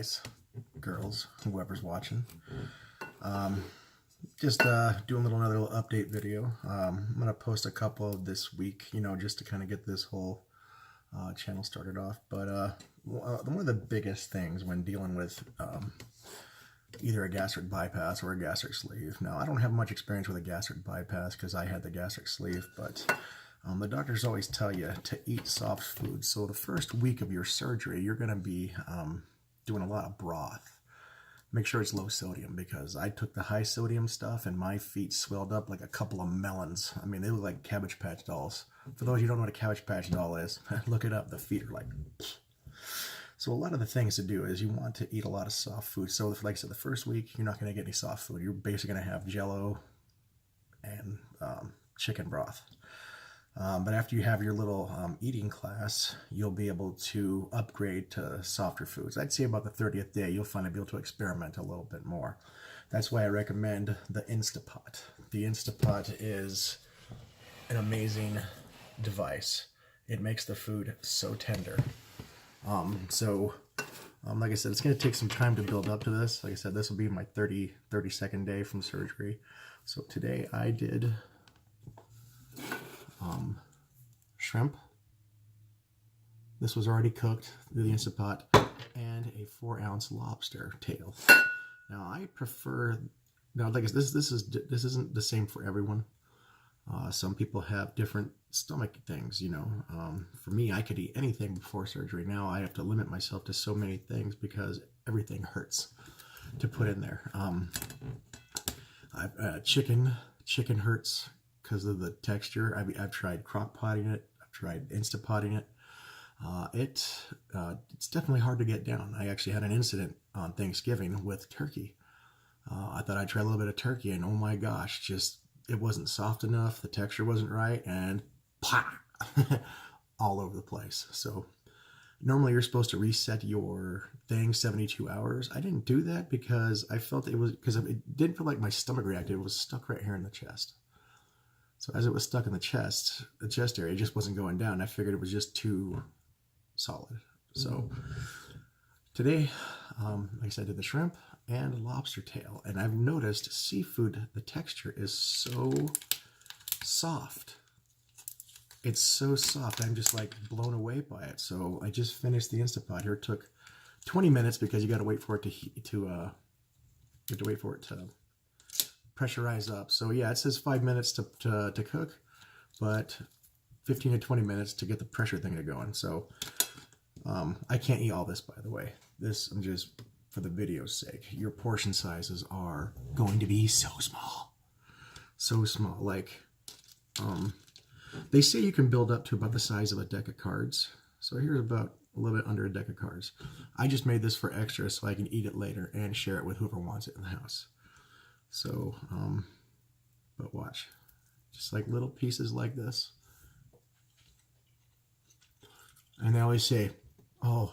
guys, girls, whoever's watching. Just doing another little update video. I'm gonna post a couple this week, just to kind of get this whole channel started off. But one of the biggest things when dealing with either a gastric bypass or a gastric sleeve. Now, I don't have much experience with a gastric bypass because I had the gastric sleeve, but the doctors always tell you to eat soft food. So the first week of your surgery, you're going to be doing a lot of broth. Make sure it's low sodium, because I took the high sodium stuff and my feet swelled up like a couple of melons. I mean, they look like Cabbage Patch dolls. For those who don't know what a Cabbage Patch doll is, look it up. The feet are like... So a lot of the things to do is you want to eat a lot of soft food. So like I said, the first week, you're not going to get any soft food. You're basically going to have Jell-O and chicken broth. But after you have your little eating class, you'll be able to upgrade to softer foods. I'd say about the 30th day, you'll finally be able to experiment a little bit more. That's why I recommend the Instapot. The Instapot is an amazing device. It makes the food so tender. Like I said, it's going to take some time to build up to this. Like I said, this will be my 32nd day from surgery. So today I did shrimp. This was already cooked through the Instapot, and a 4-ounce lobster tail. Now I prefer, like this isn't the same for everyone. Some people have different stomach things, For me, I could eat anything before surgery. Now I have to limit myself to so many things because everything hurts to put in there. Chicken hurts because of the texture. I've tried crock potting it. I've tried Instapotting it. It's definitely hard to get down. I actually had an incident on Thanksgiving with turkey. I thought I'd try a little bit of turkey, and oh my gosh, it wasn't soft enough. The texture wasn't right, and pah, all over the place. So normally you're supposed to reset your thing 72 hours. I didn't do that because I felt it didn't feel like my stomach reacted. It was stuck right here in the chest. So as it was stuck in the chest area, it just wasn't going down. I figured it was just too solid. So today, like I said, I did the shrimp and lobster tail. And I've noticed seafood, the texture is so soft. It's so soft. I'm just like blown away by it. So I just finished the Instapot here. It took 20 minutes because you got to wait for it to pressurize up. So yeah, it says 5 minutes to cook, but 15 to 20 minutes to get the pressure thing to going. So I can't eat all this, by the way. I'm just for the video's sake. Your portion sizes are going to be so small. So small. Like, they say you can build up to about the size of a deck of cards. So here's about a little bit under a deck of cards. I just made this for extra so I can eat it later and share it with whoever wants it in the house. So, but watch. Just like little pieces like this. And they always say, oh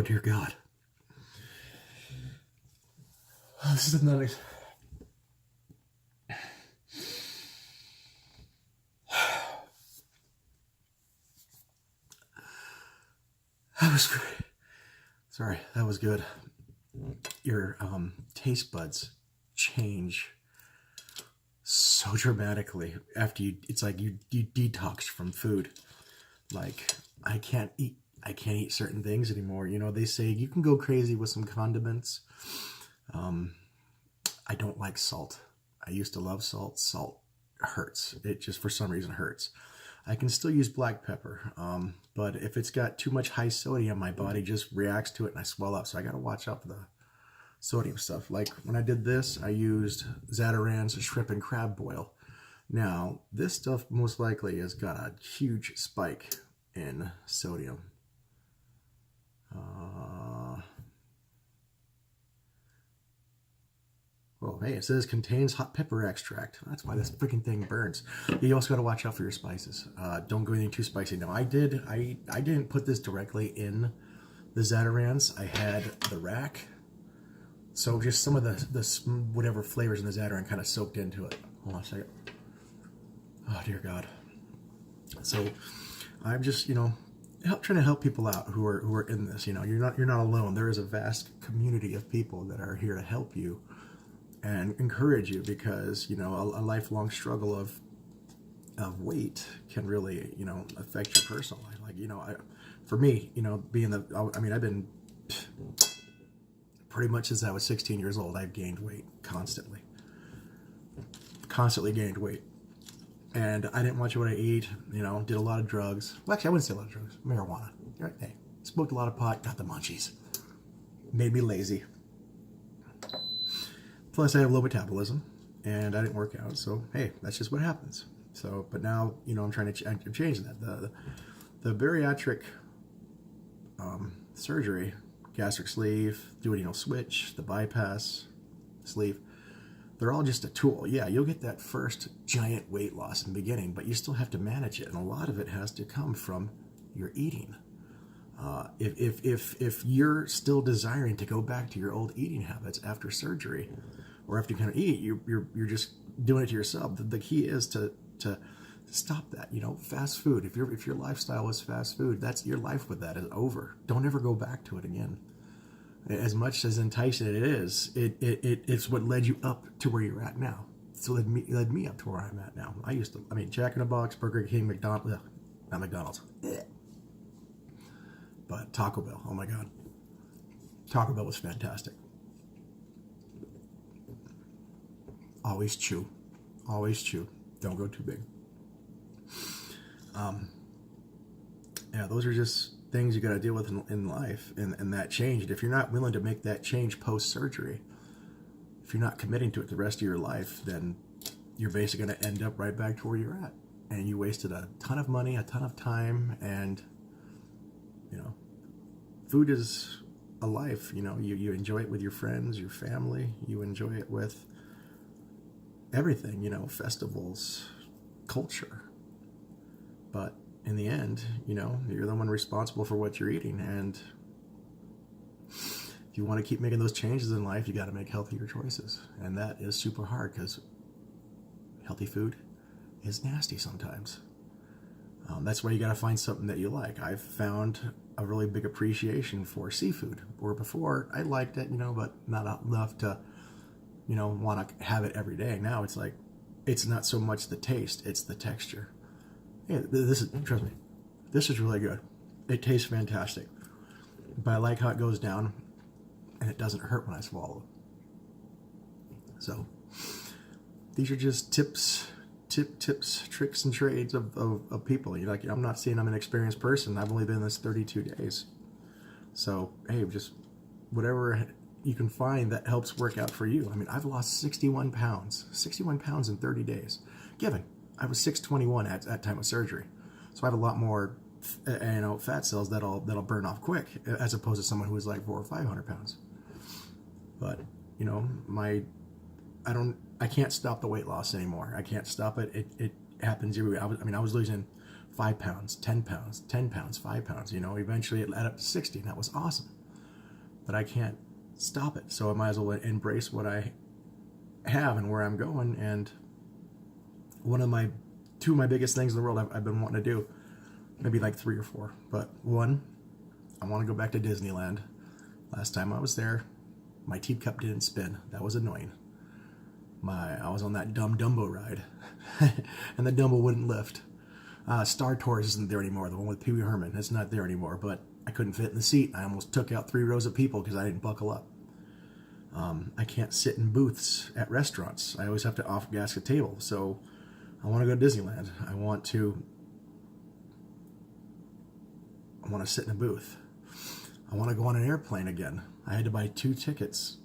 dear God. This is not that was great. Sorry, that was good. Your taste buds change so dramatically after it's like you detox from food. Like I can't eat certain things anymore. They say you can go crazy with some condiments. I don't like salt. I used to love salt. Salt hurts. It just for some reason hurts. I can still use black pepper, but if it's got too much high sodium, my body just reacts to it and I swell up. So I got to watch out for the sodium stuff. Like when I did this, I used Zatarain's shrimp and crab boil. Now, this stuff most likely has got a huge spike in sodium. Well, hey, it says contains hot pepper extract. That's why this freaking thing burns. You also got to watch out for your spices. Don't go anything too spicy. Now, I didn't put this directly in the Zatarain's. I had the rack. So just some of the whatever flavors in the Zatarain kind of soaked into it. Hold on a second. Oh, dear God. So I'm just, trying to help people out who are in this. You know, you're not alone. There is a vast community of people that are here to help you and encourage you, because you know a lifelong struggle of weight can really, you know, affect your personal life. Like, you know, for me, you know, I've been pretty much since I was 16 years old, I've gained weight constantly gained weight. And I didn't watch what I ate, you know, did a lot of drugs. Well, actually, I wouldn't say a lot of drugs. Marijuana. Hey, smoked a lot of pot, got the munchies. Made me lazy. Plus, I have low metabolism, and I didn't work out. So, hey, that's just what happens. So, but now, you know, I'm trying to I'm changing that. The bariatric surgery, gastric sleeve, duodenal switch, the bypass sleeve, they're all just a tool. Yeah, you'll get that first giant weight loss in the beginning, but you still have to manage it, and a lot of it has to come from your eating. If you're still desiring to go back to your old eating habits after surgery, or after you kind of eat, you're just doing it to yourself. The key is to stop that. You know, fast food. If your lifestyle is fast food, that's your life with that is over. Don't ever go back to it again. As much as enticing it is, it's what led you up to where you're at now. So led me up to where I'm at now. Jack in the Box, Burger King, McDonald's, not McDonald's, but Taco Bell. Oh my God, Taco Bell was fantastic. Always chew. Don't go too big. Yeah, those are just things you got to deal with in life, and that change. And if you're not willing to make that change post-surgery, if you're not committing to it the rest of your life, then you're basically going to end up right back to where you're at. And you wasted a ton of money, a ton of time, and, you know, food is a life. You know, you enjoy it with your friends, your family. You enjoy it with everything, you know, festivals, culture. But in the end, you know, you're the one responsible for what you're eating. And if you want to keep making those changes in life, you got to make healthier choices. And that is super hard, because healthy food is nasty sometimes. That's why you got to find something that you like. I've found a really big appreciation for seafood, where before I liked it, you know, but not enough to, you know, want to have it every day. Now it's like, it's not so much the taste, it's the texture. Yeah, trust me, this is really good. It tastes fantastic. But I like how it goes down, and it doesn't hurt when I swallow. So, these are just tips, tricks, and trades of people. You're like, I'm not saying I'm an experienced person. I've only been in this 32 days. So, hey, just whatever you can find that helps work out for you. I mean, I've lost 61 pounds in 30 days. Given I was 621 at time of surgery, so I have a lot more, you know, fat cells that'll burn off quick, as opposed to someone who was like 400 or 500 pounds. But you know, I can't stop the weight loss anymore. I can't stop it. It happens every week. I was losing 5 pounds, 10 pounds, 10 pounds, 5 pounds. You know, eventually it led up to 60, and that was awesome. But I can't stop it, so I might as well embrace what I have and where I'm going. And two of my biggest things in the world I've been wanting to do, maybe like 3 or 4, but one, I want to go back to Disneyland. Last time I was there, my teacup didn't spin. That was annoying. I was on that dumb Dumbo ride, and the Dumbo wouldn't lift. Star Tours isn't there anymore. The one with Pee Wee Herman, it's not there anymore. But I couldn't fit in the seat. I almost took out 3 rows of people because I didn't buckle up. I can't sit in booths at restaurants. I always have to off-gas a table. So I want to go to Disneyland. I want to sit in a booth. I want to go on an airplane again. I had to buy 2 tickets.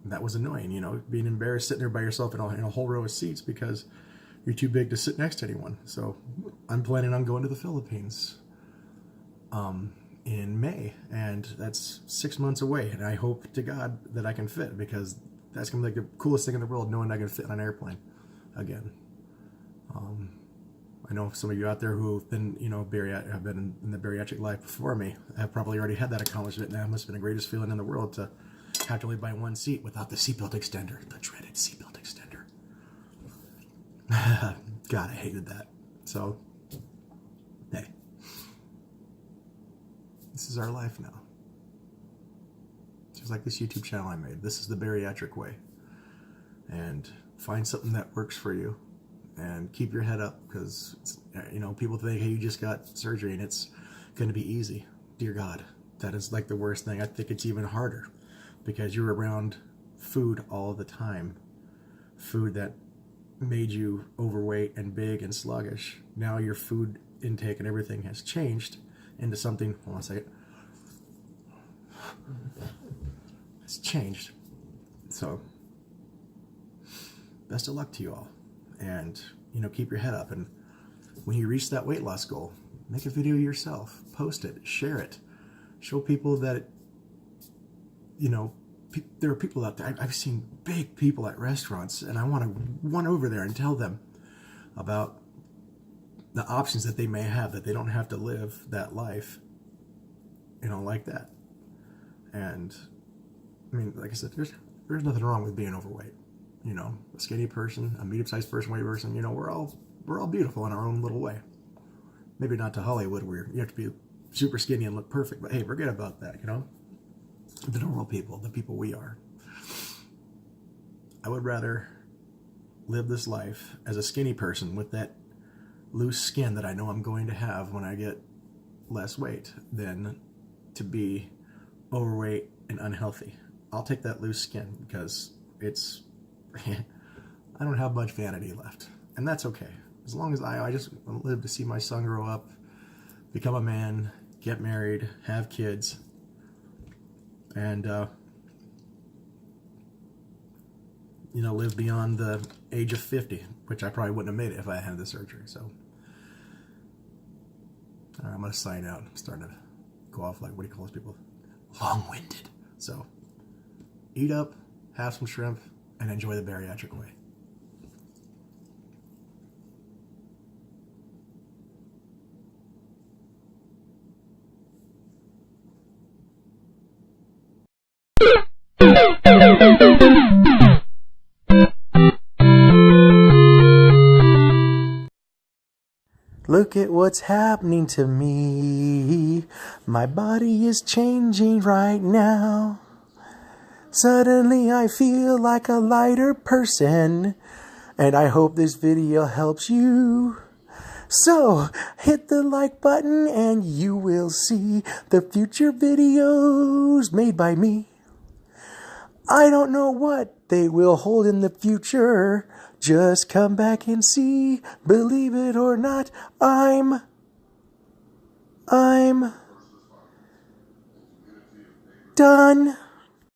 That was annoying, you know, being embarrassed sitting there by yourself in a whole row of seats because you're too big to sit next to anyone. So I'm planning on going to the Philippines in May, and that's 6 months away. And I hope to God that I can fit, because that's going to be like the coolest thing in the world, knowing I can fit on an airplane again. I know some of you out there who have been, you know, have been in the bariatric life before me have probably already had that accomplishment. Now it must have been the greatest feeling in the world to have to only buy 1 seat without the seatbelt extender, the dreaded seatbelt extender. God, I hated that. So, hey, This is our life now. Just like this YouTube channel I made. This is the bariatric way. And find something that works for you. And keep your head up, because, you know, people think, hey, you just got surgery and it's going to be easy. Dear God, that is like the worst thing. I think it's even harder because you're around food all the time. Food that made you overweight and big and sluggish. Now your food intake and everything has changed into something, hold on a second. It's changed. So, best of luck to you all. And, you know, keep your head up. And when you reach that weight loss goal, make a video yourself. Post it. Share it. Show people that, you know, there are people out there. I've seen big people at restaurants, and I want to run over there and tell them about the options that they may have, that they don't have to live that life, you know, like that. And, I mean, like I said, there's nothing wrong with being overweight. You know, a skinny person, a medium-sized person, weight person, you know, we're all beautiful in our own little way. Maybe not to Hollywood where you have to be super skinny and look perfect, but hey, forget about that, you know? The normal people, the people we are. I would rather live this life as a skinny person with that loose skin that I know I'm going to have when I get less weight than to be overweight and unhealthy. I'll take that loose skin because it's... I don't have much vanity left, and that's okay. As long as I just live to see my son grow up, become a man, get married, have kids, and you know, live beyond the age of 50, which I probably wouldn't have made it if I had the surgery. So, all right, I'm gonna sign out. I'm starting to go off like, what do you call those people? Long-winded. So, eat up, have some shrimp, and enjoy the bariatric way. Look at what's happening to me. My body is changing right now. Suddenly I feel like a lighter person, and I hope this video helps you. So hit the like button and you will see the future videos made by me. I don't know what they will hold in the future. Just come back and see. Believe it or not, I'm done.